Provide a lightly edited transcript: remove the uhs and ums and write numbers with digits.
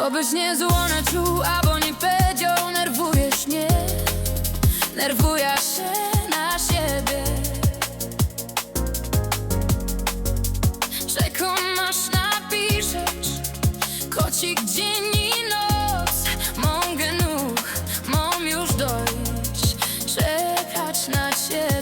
Co byś nie złone czuł, albo nie powiedział, nerwujesz mnie, nerwujesz się na siebie. Czekam aż napiszesz, kocik dzień i noc. Mogę nóg, mam już dojść, czekać na ciebie.